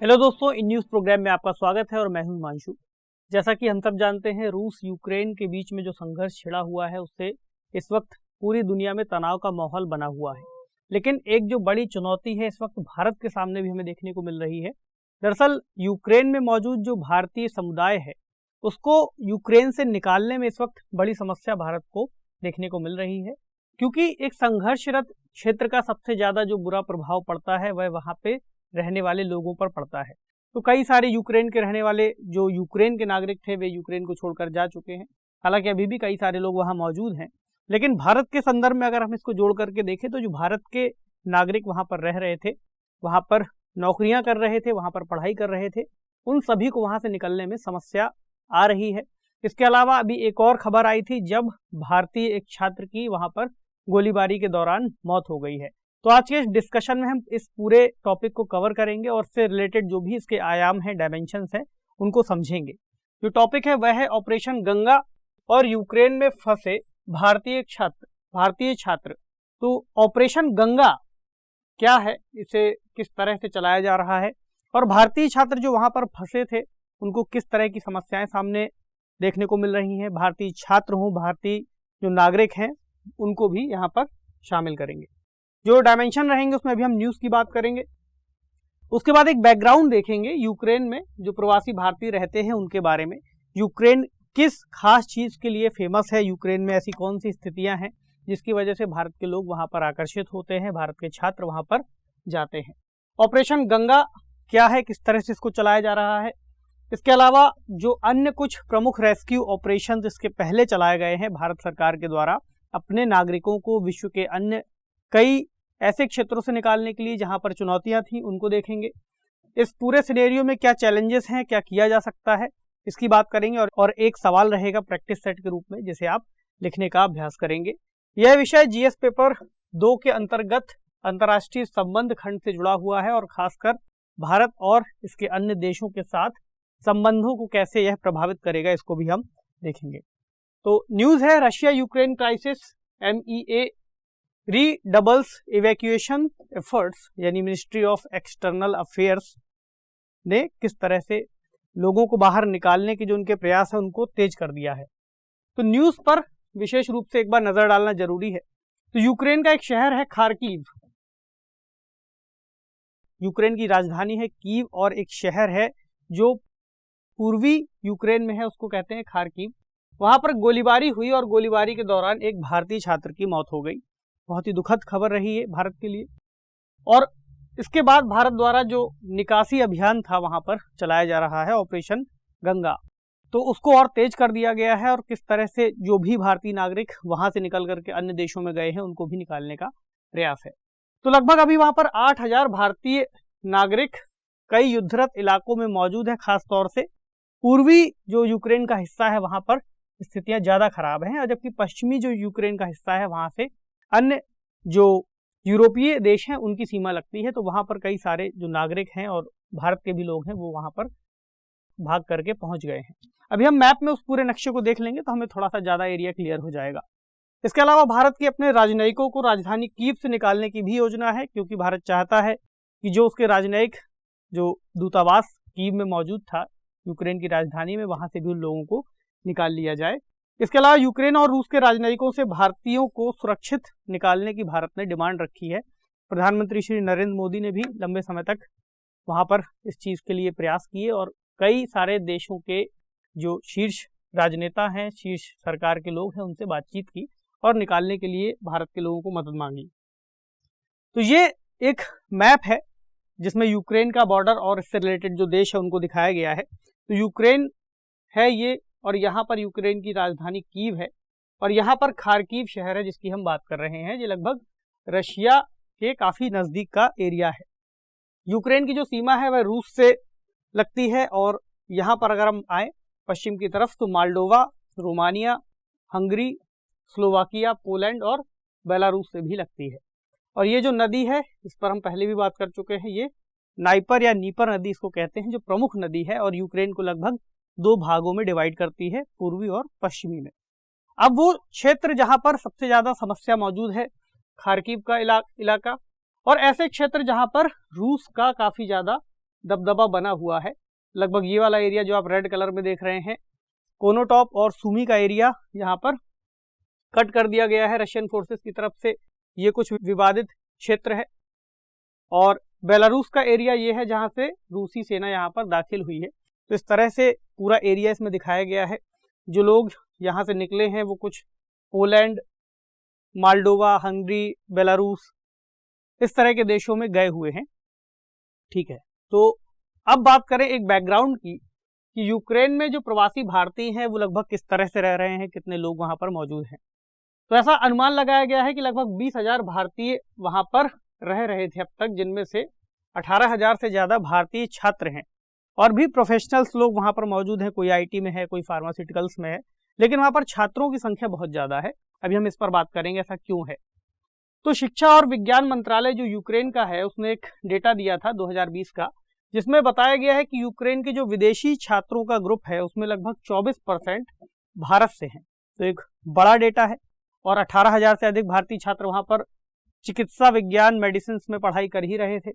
Hello दोस्तों, in news programme में आपका स्वागत है और मैं हूं हिमांशु। जैसा कि हम सब जानते हैं, रूस यूक्रेन के बीच में जो संघर्ष छिड़ा हुआ है उससे इस वक्त पूरी दुनिया में तनाव का माहौल बना हुआ है। लेकिन एक जो बड़ी चुनौती है इस वक्त भारत के सामने भी हमें देखने को मिल रही है। दरअसल यूक्रेन में मौजूद जो भारतीय समुदाय है उसको यूक्रेन से निकालने में इस वक्त बड़ी समस्या भारत को देखने को मिल रही है, क्योंकि एक संघर्षरत क्षेत्र का सबसे ज़्यादा जो बुरा प्रभाव पड़ता है वह वहाँ पे रहने वाले लोगों पर पड़ता है। तो कई सारे यूक्रेन के रहने वाले जो यूक्रेन के नागरिक थे वे यूक्रेन को छोड़कर जा चुके हैं। हालांकि अभी भी कई सारे लोग वहां मौजूद हैं, लेकिन भारत के संदर्भ में अगर हम इसको जोड़ करके देखें तो जो भारत के नागरिक वहां पर रह रहे थे, वहां पर नौकरियां कर रहे थे, वहां पर पढ़ाई कर रहे थे, उन सभी को वहां से निकलने में समस्या आ रही है। इसके अलावा अभी एक और खबर आई थी जब भारतीय एक छात्र की वहां पर गोलीबारी के दौरान मौत हो गई है। तो आज के इस डिस्कशन में हम इस पूरे टॉपिक को कवर करेंगे और इससे रिलेटेड जो भी इसके आयाम हैं, डायमेंशंस हैं, उनको समझेंगे। जो टॉपिक है वह है ऑपरेशन गंगा और यूक्रेन में फंसे भारतीय छात्र। तो ऑपरेशन गंगा क्या है, इसे किस तरह से चलाया जा रहा है और भारतीय छात्र जो वहां पर फंसे थे उनको किस तरह की समस्याएं सामने देखने को मिल रही हैं। भारतीय छात्र हों, भारतीय जो नागरिक हैं, उनको भी यहाँ पर शामिल करेंगे। जो डायमेंशन रहेंगे उसमें अभी हम न्यूज़ की बात करेंगे। उसके बाद एक बैकग्राउंड देखेंगे यूक्रेन में जो प्रवासी भारतीय रहते हैं उनके बारे में। यूक्रेन किस खास चीज़ के लिए फेमस है, यूक्रेन में ऐसी कौन सी स्थितियां हैं जिसकी वजह से भारत के लोग वहां पर आकर्षित होते हैं, भारत के छात्र वहां पर जाते हैं। ऑपरेशन गंगा क्या है, किस तरह से इसको चलाया जा रहा है। इसके अलावा जो अन्य कुछ प्रमुख रेस्क्यू ऑपरेशन इसके पहले चलाए गए हैं भारत सरकार के द्वारा अपने नागरिकों को विश्व के अन्य कई ऐसे क्षेत्रों से निकालने के लिए जहां पर चुनौतियां थी, उनको देखेंगे। इस पूरे सिनेरियो में क्या चैलेंजेस हैं, क्या किया जा सकता है, इसकी बात करेंगे और एक सवाल रहेगा प्रैक्टिस सेट के रूप में जिसे आप लिखने का अभ्यास करेंगे। यह विषय जीएस पेपर 2 के अंतर्गत अंतर्राष्ट्रीय संबंध खंड से जुड़ा हुआ है और खासकर भारत और इसके अन्य देशों के साथ संबंधों को कैसे यह प्रभावित करेगा, इसको भी हम देखेंगे। तो न्यूज है, Russia Ukraine crisis MEA redoubles evacuation efforts, यानी मिनिस्ट्री ऑफ एक्सटर्नल अफेयर्स ने किस तरह से लोगों को बाहर निकालने के जो उनके प्रयास है उनको तेज कर दिया है। तो न्यूज पर विशेष रूप से एक बार नजर डालना जरूरी है। तो यूक्रेन का एक शहर है खार्किव, यूक्रेन की राजधानी है कीव, और एक शहर है जो पूर्वी यूक्रेन में है उसको कहते हैं खार्किव। वहां पर गोलीबारी हुई और गोलीबारी के दौरान एक भारतीय छात्र की मौत हो गई। बहुत ही दुखद खबर रही है भारत के लिए। और इसके बाद भारत द्वारा जो निकासी अभियान था वहां पर चलाया जा रहा है ऑपरेशन गंगा, तो उसको और तेज कर दिया गया है और किस तरह से जो भी भारतीय नागरिक वहां से निकल करके अन्य देशों में गए हैं उनको भी निकालने का प्रयास है। तो लगभग अभी वहां पर 8000 भारतीय नागरिक कई युद्धरत इलाकों में मौजूद है। खास तौर से पूर्वी जो यूक्रेन का हिस्सा है वहां पर स्थितियां ज्यादा खराब हैं, जबकि पश्चिमी जो यूक्रेन का हिस्सा है वहां से अन्य जो यूरोपीय देश हैं उनकी सीमा लगती है। तो वहां पर कई सारे जो नागरिक हैं और भारत के भी लोग हैं वो वहां पर भाग करके पहुंच गए हैं। अभी हम मैप में उस पूरे नक्शे को देख लेंगे तो हमें थोड़ा सा ज्यादा एरिया क्लियर हो जाएगा। इसके अलावा भारत के अपने राजनयिकों को राजधानी कीव से निकालने की भी योजना है, क्योंकि भारत चाहता है कि जो उसके राजनयिक जो दूतावास कीव में मौजूद था यूक्रेन की राजधानी में, वहां से भी उन लोगों को निकाल लिया जाए। इसके अलावा यूक्रेन और रूस के राजनयिकों से भारतीयों को सुरक्षित निकालने की भारत ने डिमांड रखी है। प्रधानमंत्री श्री नरेंद्र मोदी ने भी लंबे समय तक वहां पर इस चीज के लिए प्रयास किए और कई सारे देशों के जो शीर्ष राजनेता हैं, शीर्ष सरकार के लोग हैं, उनसे बातचीत की और निकालने के लिए भारत के लोगों को मदद मांगी। तो ये एक मैप है जिसमें यूक्रेन का बॉर्डर और इससे रिलेटेड जो देश है उनको दिखाया गया है। तो यूक्रेन है ये, और यहाँ पर यूक्रेन की राजधानी कीव है, और यहाँ पर खार्किव शहर है जिसकी हम बात कर रहे हैं। ये लगभग रशिया के काफी नजदीक का एरिया है। यूक्रेन की जो सीमा है वह रूस से लगती है, और यहाँ पर अगर हम आए पश्चिम की तरफ तो Moldova, Romania, Hungary, Slovakia, Poland और बेलारूस से भी लगती है। और ये जो नदी है इस पर हम पहले भी बात कर चुके हैं, ये नाइपर या नीपर नदी इसको कहते हैं, जो प्रमुख नदी है और यूक्रेन को लगभग 2 भागों में डिवाइड करती है, पूर्वी और पश्चिमी में। अब वो क्षेत्र जहां पर सबसे ज्यादा समस्या मौजूद है खार्किव का इलाका, और ऐसे क्षेत्र जहां पर रूस का काफी ज्यादा दबदबा बना हुआ है। लगभग ये वाला एरिया जो आप रेड कलर में देख रहे हैं, कोनोटॉप और सुमी का एरिया यहाँ पर कट कर दिया गया है रशियन फोर्सेस की तरफ से। ये कुछ विवादित क्षेत्र है। और बेलारूस का एरिया ये है जहाँ से रूसी सेना यहाँ पर दाखिल हुई है। तो इस तरह से पूरा एरिया इसमें दिखाया गया है। जो लोग यहाँ से निकले हैं वो कुछ पोलैंड, माल्डोवा, हंगरी, बेलारूस इस तरह के देशों में गए हुए हैं। ठीक है, तो अब बात करें एक बैकग्राउंड की कि यूक्रेन में जो प्रवासी भारतीय हैं वो लगभग किस तरह से रह रहे हैं, कितने लोग वहां पर मौजूद हैं। तो ऐसा अनुमान लगाया गया है कि लगभग 20,000 भारतीय वहां पर रह रहे थे अब तक, जिनमें से 18,000 से ज्यादा भारतीय छात्र हैं और भी प्रोफेशनल्स लोग वहां पर मौजूद हैं। कोई आईटी में है, कोई फार्मास्यूटिकल्स में है, लेकिन वहां पर छात्रों की संख्या बहुत ज्यादा है। अभी हम इस पर बात करेंगे ऐसा क्यों है। तो शिक्षा और विज्ञान मंत्रालय जो यूक्रेन का है उसने एक डेटा दिया था 2020 का, जिसमें बताया गया है कि यूक्रेन के जो विदेशी छात्रों का ग्रुप है उसमें लगभग 24% भारत से हैं। तो एक बड़ा डेटा है। और 18,000 से अधिक भारतीय छात्र वहां पर चिकित्सा विज्ञान, मेडिसिन में पढ़ाई कर ही रहे थे।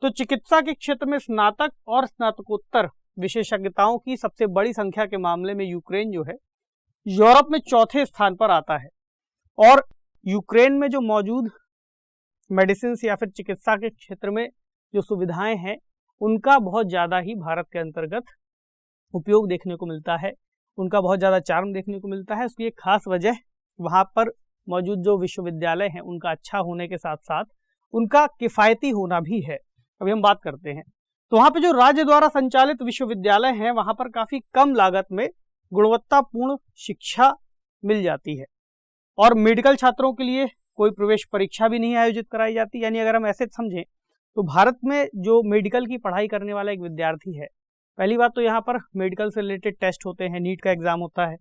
तो चिकित्सा के क्षेत्र में स्नातक और स्नातकोत्तर विशेषज्ञताओं की सबसे बड़ी संख्या के मामले में यूक्रेन जो है यूरोप में चौथे स्थान पर आता है। और यूक्रेन में जो मौजूद मेडिसिन या फिर चिकित्सा के क्षेत्र में जो सुविधाएं हैं उनका बहुत ज़्यादा ही भारत के अंतर्गत उपयोग देखने को मिलता है, उनका बहुत ज़्यादा चार्म देखने को मिलता है। उसकी एक खास वजह वहाँ पर मौजूद जो विश्वविद्यालय हैं उनका अच्छा होने के साथ साथ उनका किफ़ायती होना भी है। अभी हम बात करते हैं। तो वहाँ पे जो राज्य द्वारा संचालित विश्वविद्यालय हैं वहाँ पर काफ़ी कम लागत में गुणवत्तापूर्ण शिक्षा मिल जाती है। और मेडिकल छात्रों के लिए कोई प्रवेश परीक्षा भी नहीं आयोजित कराई जाती। यानी अगर हम ऐसे समझें तो भारत में जो मेडिकल की पढ़ाई करने वाला एक विद्यार्थी है, पहली बात तो यहाँ पर मेडिकल से रिलेटेड टेस्ट होते हैं, नीट का एग्जाम होता है।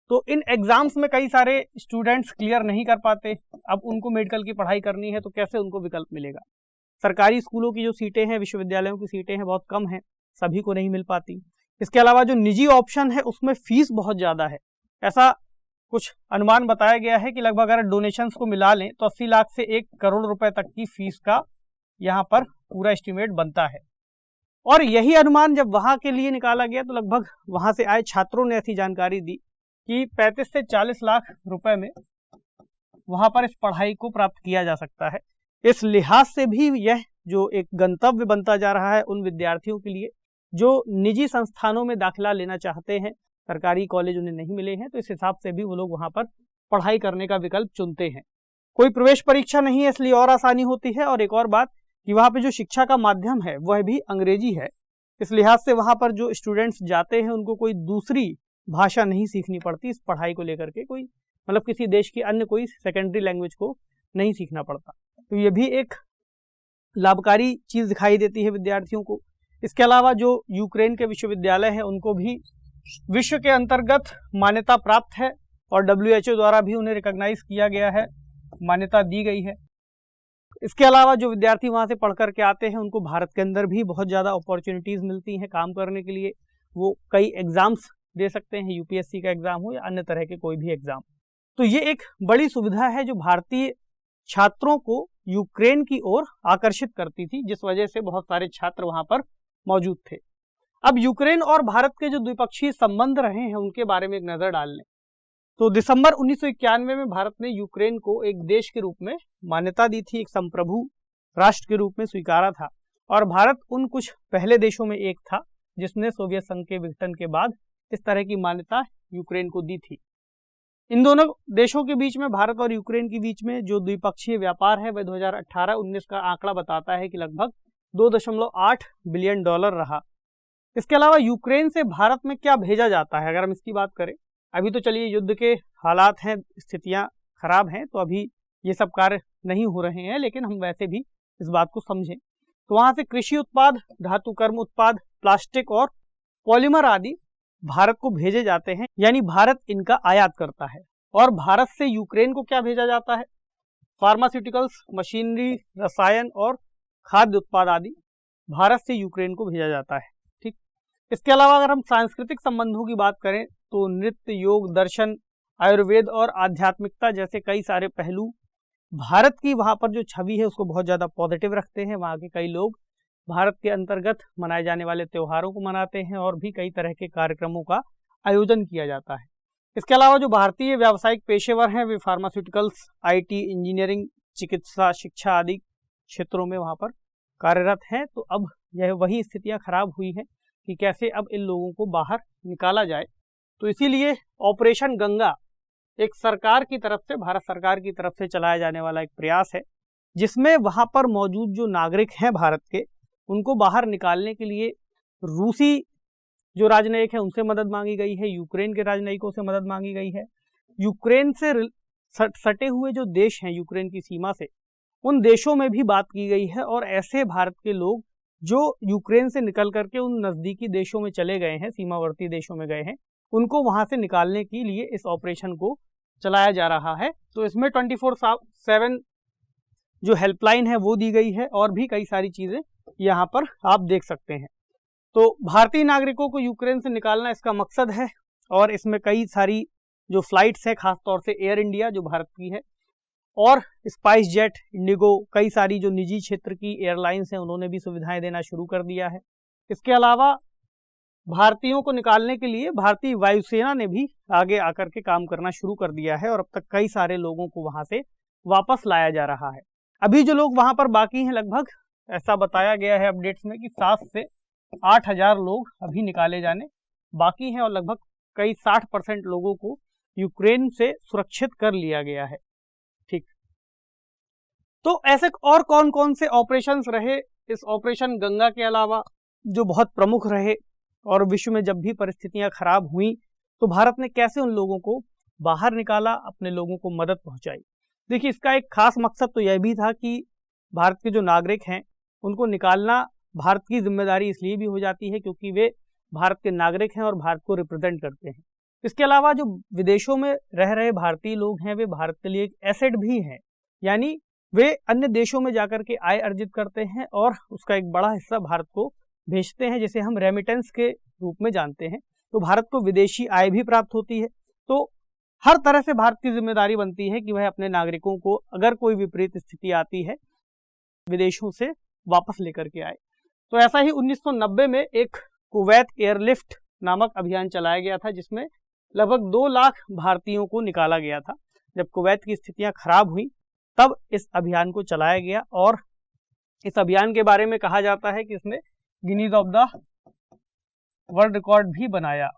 तो इन एग्जाम्स में कई सारे स्टूडेंट्स क्लियर नहीं कर पाते। अब उनको मेडिकल की पढ़ाई करनी है तो कैसे उनको विकल्प मिलेगा। सरकारी स्कूलों की जो सीटें हैं, विश्वविद्यालयों की सीटें हैं, बहुत कम हैं, सभी को नहीं मिल पाती। इसके अलावा जो निजी ऑप्शन है उसमें फीस बहुत ज़्यादा है। ऐसा कुछ अनुमान बताया गया है कि लगभग अगर डोनेशंस को मिला लें तो 80 लाख से 1 करोड़ रुपए तक की फीस का यहाँ पर पूरा एस्टिमेट बनता है। और यही अनुमान जब वहाँ के लिए निकाला गया तो लगभग वहाँ से आए छात्रों ने ऐसी जानकारी दी कि 35 से 40 लाख रुपए में वहाँ पर इस पढ़ाई को प्राप्त किया जा सकता है। इस लिहाज से भी यह जो एक गंतव्य बनता जा रहा है उन विद्यार्थियों के लिए जो निजी संस्थानों में दाखिला लेना चाहते हैं, सरकारी कॉलेज उन्हें नहीं मिले हैं, तो इस हिसाब से भी वो लोग वहाँ पर पढ़ाई करने का विकल्प चुनते हैं। कोई प्रवेश परीक्षा नहीं है, इसलिए और आसानी होती है। और एक और बात कि वहाँ पे जो शिक्षा का माध्यम है वह भी अंग्रेजी है। इस लिहाज से वहाँ पर जो स्टूडेंट्स जाते हैं उनको कोई दूसरी भाषा नहीं सीखनी पड़ती इस पढ़ाई को लेकर के, कोई मतलब किसी देश की अन्य कोई सेकेंडरी लैंग्वेज को नहीं सीखना पड़ता। तो ये भी एक लाभकारी चीज़ दिखाई देती है विद्यार्थियों को। इसके अलावा जो यूक्रेन के विश्वविद्यालय हैं उनको भी विश्व के अंतर्गत मान्यता प्राप्त है और WHO द्वारा भी उन्हें रिकॉग्नाइज किया गया है, मान्यता दी गई है। इसके अलावा जो विद्यार्थी वहाँ से पढ़ कर के आते हैं उनको भारत के अंदर भी बहुत ज़्यादा अपॉर्चुनिटीज़ मिलती हैं काम करने के लिए। वो कई एग्ज़ाम्स दे सकते हैं, UPSC का एग्ज़ाम हो या अन्य तरह के कोई भी एग्ज़ाम। तो ये एक बड़ी सुविधा है जो भारतीय छात्रों को यूक्रेन की ओर आकर्षित करती थी, जिस वजह से बहुत सारे छात्र वहाँ पर मौजूद थे। अब यूक्रेन और भारत के जो द्विपक्षीय संबंध रहे हैं उनके बारे में एक नज़र डाल लें तो दिसंबर 1991 में भारत ने यूक्रेन को एक देश के रूप में मान्यता दी थी, एक संप्रभु राष्ट्र के रूप में स्वीकारा था। और भारत उन कुछ पहले देशों में एक था जिसने सोवियत संघ के विघटन के बाद इस तरह की मान्यता यूक्रेन को दी थी। इन दोनों देशों के बीच में, भारत और यूक्रेन के बीच में जो द्विपक्षीय व्यापार है वह 2018-19 का आंकड़ा बताता है कि लगभग $2.8 बिलियन रहा। इसके अलावा यूक्रेन से भारत में क्या भेजा जाता है अगर हम इसकी बात करें, अभी तो चलिए युद्ध के हालात हैं, स्थितियां खराब हैं, तो अभी ये सब कार्य नहीं हो रहे हैं, लेकिन हम वैसे भी इस बात को समझें तो वहाँ से कृषि उत्पाद, धातु कर्म उत्पाद, प्लास्टिक और पॉलीमर आदि भारत को भेजे जाते हैं, यानी भारत इनका आयात करता है। और भारत से यूक्रेन को क्या भेजा जाता है, फार्मास्यूटिकल्स, मशीनरी, रसायन और खाद्य उत्पाद आदि भारत से यूक्रेन को भेजा जाता है। ठीक, इसके अलावा अगर हम सांस्कृतिक संबंधों की बात करें तो नृत्य, योग, दर्शन, आयुर्वेद और आध्यात्मिकता जैसे कई सारे पहलू भारत की वहाँ पर जो छवि है उसको बहुत ज़्यादा पॉजिटिव रखते हैं। वहाँ के कई लोग भारत के अंतर्गत मनाए जाने वाले त्योहारों को मनाते हैं और भी कई तरह के कार्यक्रमों का आयोजन किया जाता है। इसके अलावा जो भारतीय व्यावसायिक पेशेवर हैं वे फार्मास्यूटिकल्स, IT, इंजीनियरिंग, चिकित्सा, शिक्षा आदि क्षेत्रों में वहाँ पर कार्यरत हैं। तो अब यह वही स्थितियाँ खराब हुई हैं कि कैसे अब इन लोगों को बाहर निकाला जाए। तो इसीलिए ऑपरेशन गंगा एक सरकार की तरफ से, भारत सरकार की तरफ से चलाया जाने वाला एक प्रयास है, जिसमें वहाँ पर मौजूद जो नागरिक हैं भारत के, उनको बाहर निकालने के लिए रूसी जो राजनयिक है उनसे मदद मांगी गई है, यूक्रेन के राजनयिकों से मदद मांगी गई है, यूक्रेन से सटे हुए जो देश हैं यूक्रेन की सीमा से, उन देशों में भी बात की गई है। और ऐसे भारत के लोग जो यूक्रेन से निकल करके उन नज़दीकी देशों में चले गए हैं, सीमावर्ती देशों में गए हैं, उनको वहाँ से निकालने के लिए इस ऑपरेशन को चलाया जा रहा है। तो इसमें 24/7 जो हेल्पलाइन है वो दी गई है और भी कई सारी चीज़ें यहाँ पर आप देख सकते हैं। तो भारतीय नागरिकों को यूक्रेन से निकालना इसका मकसद है और इसमें कई सारी जो फ्लाइट्स हैं, खासतौर से एयर इंडिया जो भारत की है, और स्पाइस जेट, इंडिगो, कई सारी जो निजी क्षेत्र की एयरलाइंस हैं उन्होंने भी सुविधाएं देना शुरू कर दिया है। इसके अलावा भारतीयों को निकालने के लिए भारतीय वायुसेना ने भी आगे आकर के काम करना शुरू कर दिया है और अब तक कई सारे लोगों को वहां से वापस लाया जा रहा है। अभी जो लोग वहां पर बाकी हैं, लगभग ऐसा बताया गया है अपडेट्स में कि 7 से 8,000 लोग अभी निकाले जाने बाकी हैं और लगभग कई 60% लोगों को यूक्रेन से सुरक्षित कर लिया गया है। ठीक, तो ऐसे और कौन कौन से ऑपरेशंस रहे इस ऑपरेशन गंगा के अलावा जो बहुत प्रमुख रहे, और विश्व में जब भी परिस्थितियां खराब हुई तो भारत ने कैसे उन लोगों को बाहर निकाला, अपने लोगों को मदद पहुंचाई। देखिए, इसका एक खास मकसद तो यह भी था कि भारत के जो नागरिक हैं उनको निकालना भारत की जिम्मेदारी इसलिए भी हो जाती है क्योंकि वे भारत के नागरिक हैं और भारत को रिप्रेजेंट करते हैं। इसके अलावा जो विदेशों में रह रहे भारतीय लोग हैं वे भारत के लिए एक एसेट भी हैं, यानी वे अन्य देशों में जाकर के आय अर्जित करते हैं और उसका एक बड़ा हिस्सा भारत को भेजते हैं, जिसे हम रेमिटेंस के रूप में जानते हैं। तो भारत को विदेशी आय भी प्राप्त होती है। तो हर तरह से भारत की जिम्मेदारी बनती है कि वह अपने नागरिकों को अगर कोई विपरीत स्थिति आती है विदेशों से वापस लेकर के आए। तो ऐसा ही 1990 में एक कुवैत एयरलिफ्ट नामक अभियान चलाया गया था, जिसमें लगभग 2 लाख भारतीयों को निकाला गया था। जब कुवैत की स्थितियां खराब हुई तब इस अभियान को चलाया गया और इस अभियान के बारे में कहा जाता है कि इसने Guinness of the world record भी बनाया।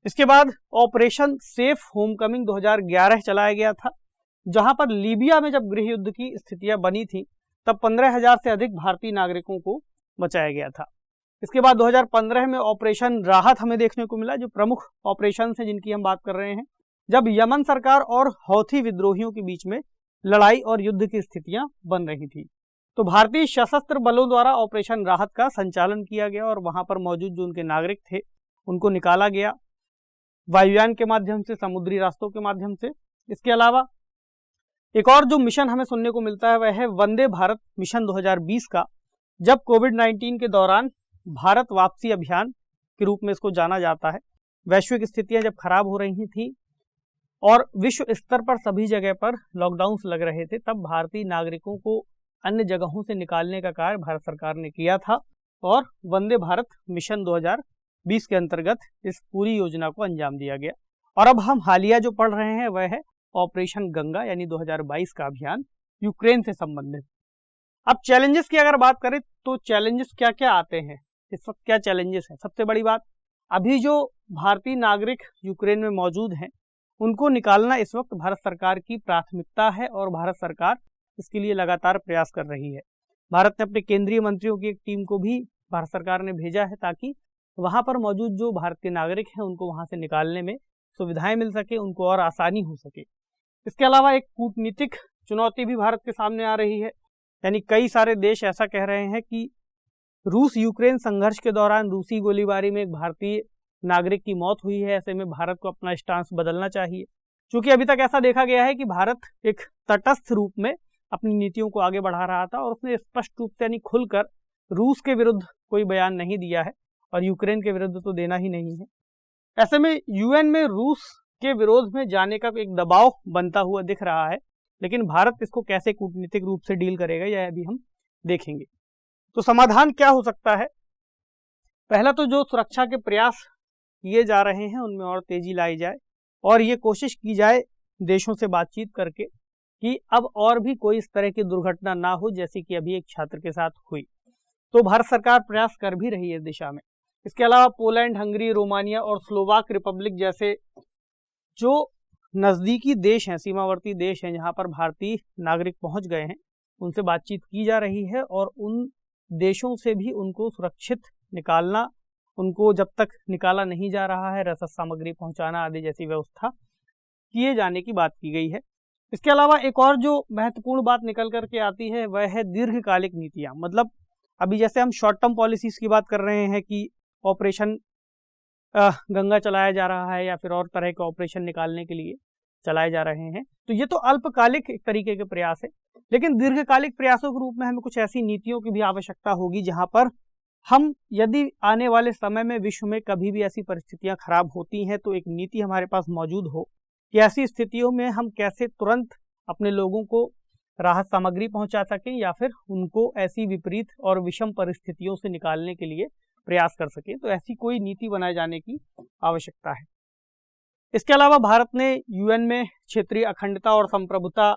इसके बाद ऑपरेशन सेफ होमकमिंग 2011 चलाया गया था, जहां पर लीबिया में जब गृह युद्ध की स्थितियां बनी थी तब 15,000 से अधिक भारतीय नागरिकों को बचाया गया था। इसके बाद 2015 में ऑपरेशन राहत हमें देखने को मिला, जो प्रमुख ऑपरेशन हैं जिनकी हम बात कर रहे हैं, जब यमन सरकार और हौथी विद्रोहियों के बीच में लड़ाई और युद्ध की स्थितियां बन रही थी। तो भारतीय सशस्त्र बलों द्वारा ऑपरेशन राहत का संचालन किया गया और वहां पर मौजूद जो उनके नागरिक थे उनको निकाला गया वायुयान के माध्यम से, समुद्री रास्तों के माध्यम से। इसके अलावा एक और जो मिशन हमें सुनने को मिलता है वह है वंदे भारत मिशन 2020 का, जब कोविड-19 के दौरान भारत वापसी अभियान के रूप में इसको जाना जाता है। वैश्विक स्थितियां जब खराब हो रही थी और विश्व स्तर पर सभी जगह पर लॉकडाउन लग रहे थे, तब भारतीय नागरिकों को अन्य जगहों से निकालने का कार्य भारत सरकार ने किया था और वंदे भारत मिशन 2020 के अंतर्गत इस पूरी योजना को अंजाम दिया गया। और अब हम हालिया जो पढ़ रहे हैं वह है ऑपरेशन गंगा, यानी 2022 का अभियान यूक्रेन से संबंधित। अब चैलेंजेस की अगर बात करें तो चैलेंजेस क्या क्या आते हैं, इस वक्त क्या चैलेंजेस हैं। सबसे बड़ी बात, अभी जो भारतीय नागरिक यूक्रेन में मौजूद हैं उनको निकालना इस वक्त भारत सरकार की प्राथमिकता है और भारत सरकार इसके लिए लगातार प्रयास कर रही है। भारत ने अपने केंद्रीय मंत्रियों की एक टीम को भी भारत सरकार ने भेजा है ताकि वहां पर मौजूद जो भारत के नागरिक हैं उनको वहां से निकालने में सुविधाएं मिल सके, उनको और आसानी हो सके। इसके अलावा एक कूटनीतिक चुनौती भी भारत के सामने आ रही है, यानी कई सारे देश ऐसा कह रहे हैं कि रूस यूक्रेन संघर्ष के दौरान रूसी गोलीबारी में एक भारतीय नागरिक की मौत हुई है। ऐसे में भारत को अपना स्टांस बदलना चाहिए, क्योंकि अभी तक ऐसा देखा गया है कि भारत एक तटस्थ रूप में अपनी नीतियों को आगे बढ़ा रहा था और उसने स्पष्ट रूप से यानी खुलकर रूस के विरुद्ध कोई बयान नहीं दिया है और यूक्रेन के विरुद्ध तो देना ही नहीं है। ऐसे में यूएन में रूस के विरोध में जाने का एक दबाव बनता हुआ दिख रहा है, लेकिन भारत इसको कैसे कूटनीतिक रूप से डील करेगा यह अभी हम देखेंगे। तो समाधान क्या हो सकता है? पहला तो जो सुरक्षा के प्रयास किए जा रहे हैं उनमें और तेजी लाई जाए और ये कोशिश की जाए देशों से बातचीत करके कि अब और भी कोई इस तरह की दुर्घटना ना हो जैसी कि अभी एक छात्र के साथ हुई। तो भारत सरकार प्रयास कर भी रही है इस दिशा में। इसके अलावा पोलैंड, हंगरी, रोमानिया और स्लोवाक रिपब्लिक जैसे जो नज़दीकी देश हैं, सीमावर्ती देश हैं, जहां पर भारतीय नागरिक पहुंच गए हैं, उनसे बातचीत की जा रही है और उन देशों से भी उनको सुरक्षित निकालना, उनको जब तक निकाला नहीं जा रहा है रसद सामग्री पहुंचाना आदि जैसी व्यवस्था किए जाने की बात की गई है। इसके अलावा एक और जो महत्वपूर्ण बात निकल करके आती है वह है दीर्घकालिक नीतियां। मतलब अभी जैसे हम शॉर्ट टर्म पॉलिसीज की बात कर रहे हैं कि ऑपरेशन गंगा चलाया जा रहा है या फिर और तरह के ऑपरेशन निकालने के लिए चलाए जा रहे हैं, तो ये तो अल्पकालिक एक तरीके के प्रयास है। लेकिन दीर्घकालिक प्रयासों के रूप में हमें कुछ ऐसी नीतियों की भी आवश्यकता होगी जहां पर हम यदि आने वाले समय में विश्व में कभी भी ऐसी परिस्थितियां खराब होती हैं तो एक नीति हमारे पास मौजूद हो कि ऐसी स्थितियों में हम कैसे तुरंत अपने लोगों को राहत सामग्री पहुंचा सकें या फिर उनको ऐसी विपरीत और विषम परिस्थितियों से निकालने के लिए प्रयास कर सकें। तो ऐसी कोई नीति बनाए जाने की आवश्यकता है। इसके अलावा भारत ने यूएन में क्षेत्रीय अखंडता और संप्रभुता,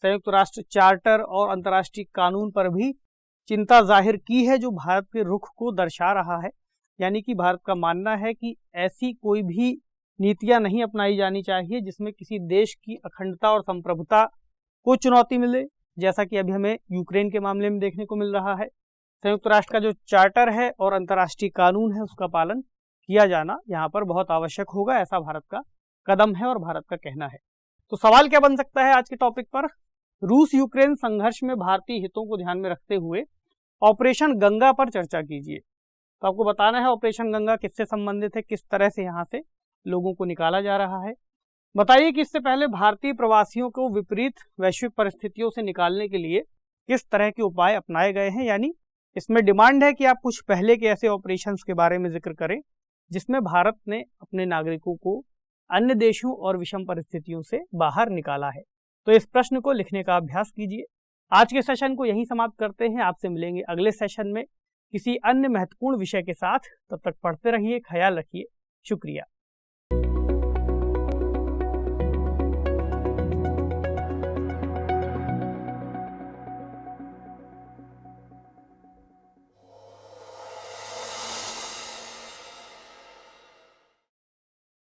संयुक्त राष्ट्र चार्टर और अंतर्राष्ट्रीय कानून पर भी चिंता जाहिर की है, जो भारत के रुख को दर्शा रहा है। यानी कि भारत का मानना है कि ऐसी कोई भी नीतियां नहीं अपनाई जानी चाहिए जिसमें किसी देश की अखंडता और संप्रभुता को चुनौती मिले, जैसा कि अभी हमें यूक्रेन के मामले में देखने को मिल रहा है। संयुक्त राष्ट्र का जो चार्टर है और अंतर्राष्ट्रीय कानून है उसका पालन किया जाना यहाँ पर बहुत आवश्यक होगा, ऐसा भारत का कदम है और भारत का कहना है। तो सवाल क्या बन सकता है आज के टॉपिक पर? रूस यूक्रेन संघर्ष में भारतीय हितों को ध्यान में रखते हुए ऑपरेशन गंगा पर चर्चा कीजिए। तो आपको बताना है ऑपरेशन गंगा किससे संबंधित है, किस तरह से यहाँ से लोगों को निकाला जा रहा है। बताइए कि इससे पहले भारतीय प्रवासियों को विपरीत वैश्विक परिस्थितियों से निकालने के लिए किस तरह के उपाय अपनाए गए हैं। यानी इसमें डिमांड है कि आप कुछ पहले के ऐसे ऑपरेशंस के बारे में जिक्र करें जिसमें भारत ने अपने नागरिकों को अन्य देशों और विषम परिस्थितियों से बाहर निकाला है। तो इस प्रश्न को लिखने का अभ्यास कीजिए। आज के सेशन को यहीं समाप्त करते हैं। आपसे मिलेंगे अगले सेशन में किसी अन्य महत्वपूर्ण विषय के साथ। तब तक पढ़ते रहिए, ख्याल रखिए। शुक्रिया।